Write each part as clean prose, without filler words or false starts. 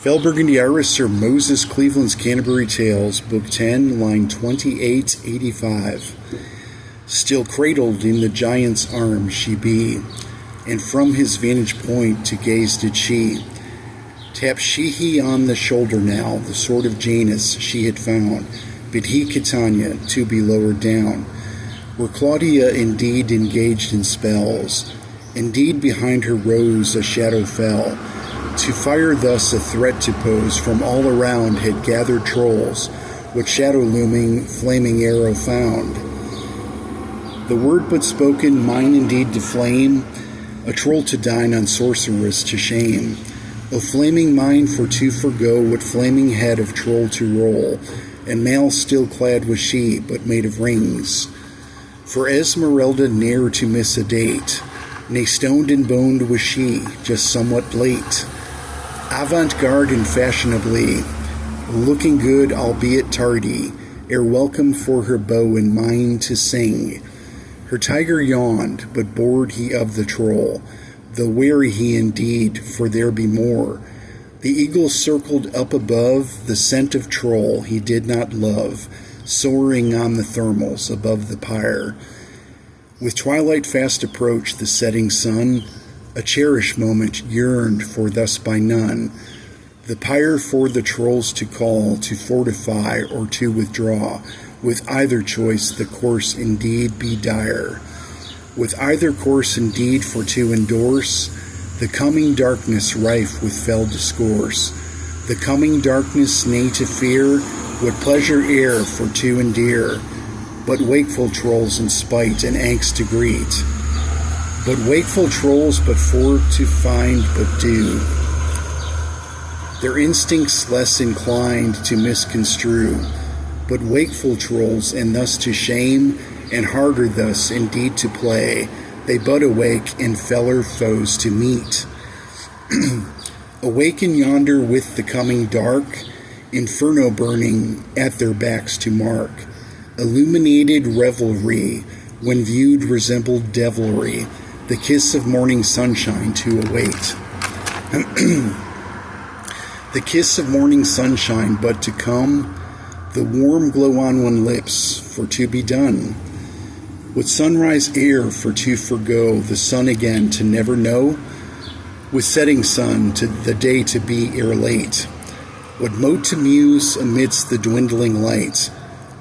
Burgundy Iris, Sir Moses Cleveland's Canterbury Tales, Book 10, line 2885. Still cradled in the giant's arms she be, and from his vantage point to gaze did she. Tap she on the shoulder now, the sword of Janus she had found, bid he Catania to be lowered down. Were Claudia indeed engaged in spells, indeed behind her rose a shadow fell. To fire thus a threat to pose, from all around had gathered trolls, what shadow-looming, flaming arrow found. The word but spoken, mine indeed to flame, a troll to dine on sorceress to shame. O flaming mind for to forgo, what flaming head of troll to roll, and mail still clad was she, but made of rings. For Esmeralda ne'er to miss a date, nay stoned and boned was she, just somewhat late. Avant-garde and fashionably, looking good albeit tardy, ere welcome for her bow and mind to sing. Her tiger yawned, but bored he of the troll, though wary he indeed, for there be more. The eagle circled up above, the scent of troll he did not love, soaring on the thermals above the pyre. With twilight fast approached the setting sun, a cherished moment yearned for thus by none. The pyre for the trolls to call, to fortify or to withdraw. With either choice the course indeed be dire. With either course indeed for to endorse, the coming darkness rife with fell discourse. The coming darkness nay to fear, what pleasure e'er for to endear. But wakeful trolls in spite and angst to greet. But wakeful trolls but for to find but do. Their instincts less inclined to misconstrue. But wakeful trolls and thus to shame, and harder thus indeed to play, they but awake and feller foes to meet. Awaken yonder with the coming dark, inferno burning at their backs to mark. Illuminated revelry, when viewed resembled devilry, the kiss of morning sunshine to await. The kiss of morning sunshine but to come, the warm glow on one lips for to be done. With sunrise air for to forgo, the sun again to never know. With setting sun to the day to be ere late. What mote to muse amidst the dwindling light.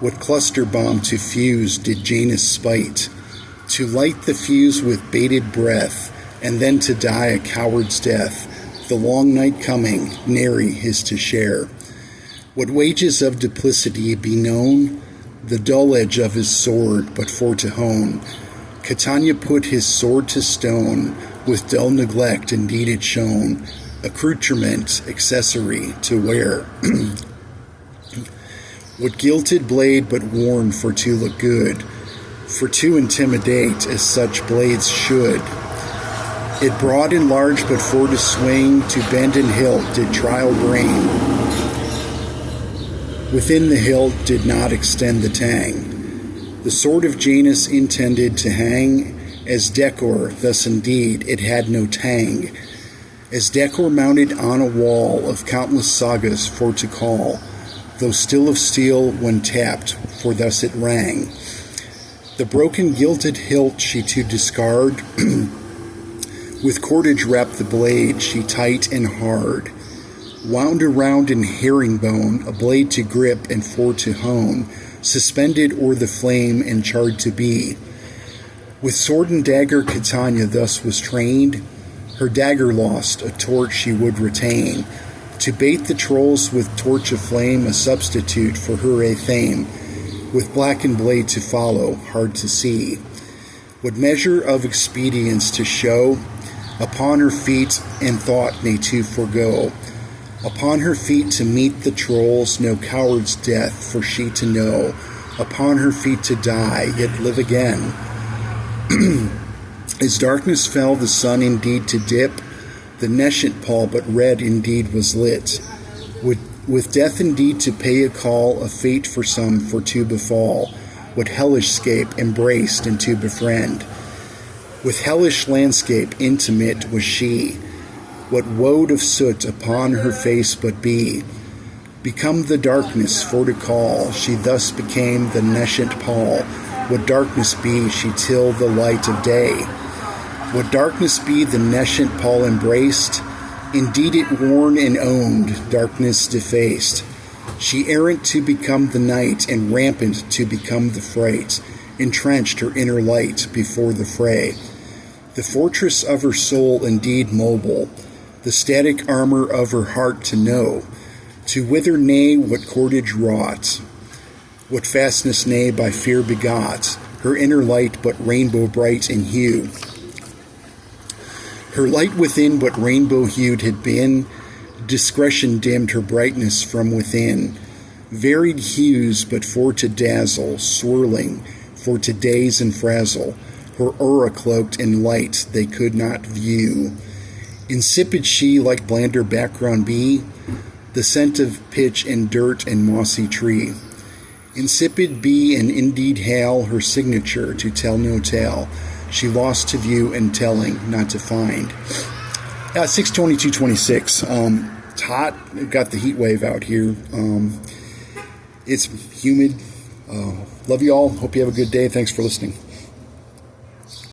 What cluster bomb to fuse did Janus spite. To light the fuse with bated breath, and then to die a coward's death. The long night coming, nary his to share. What wages of duplicity be known, the dull edge of his sword but for to hone. Catania put his sword to stone, with dull neglect indeed it shone, accoutrement, accessory to wear. What gilded blade but worn for to look good, for to intimidate as such blades should. It broad and large but for to swing, to bend and hilt did trial bring. Within the hilt did not extend the tang. The sword of Janus intended to hang, as decor, thus indeed it had no tang. As decor mounted on a wall of countless sagas for to call, though still of steel when tapped, for thus it rang. The broken gilded hilt she to discard, with cordage wrapped the blade she tight and hard, wound around in herringbone, a blade to grip and for to hone, suspended o'er the flame and charred to be. With sword and dagger Catania thus was trained, her dagger lost, a torch she would retain, to bait the trolls with torch of flame, a substitute for her a fame, with blackened blade to follow, hard to see. What measure of expedience to show, upon her feet and thought nay to forego. Upon her feet to meet the trolls, no coward's death for she to know. Upon her feet to die, yet live again. As darkness fell, the sun indeed to dip, the nescient pall but red indeed was lit. With death indeed to pay a call, a fate for some for to befall, what hellish scape embraced and to befriend. With hellish landscape intimate was she, What woad of soot upon her face but be? Become the darkness for to call, she thus became the nescient pall. Would darkness be she till the light of day? Would darkness be the nescient pall embraced? Indeed it worn and owned, darkness defaced. She errant to become the night, and rampant to become the fright, entrenched her inner light before the fray. The fortress of her soul indeed mobile, the static armor of her heart to know, to wither nay what cordage wrought, what fastness nay by fear begot, her inner light but rainbow bright in hue. Her light within but rainbow hued had been, discretion dimmed her brightness from within. Varied hues but for to dazzle, swirling, for to daze and frazzle, her aura cloaked in light they could not view. Insipid she like blander background be, the scent of pitch and dirt and mossy tree. Insipid be and indeed hail her signature to tell no tale. She lost to view and telling, not to find. 6/22/26. It's hot. We've got the heat wave out here. It's humid. Love you all. Hope you have a good day. Thanks for listening.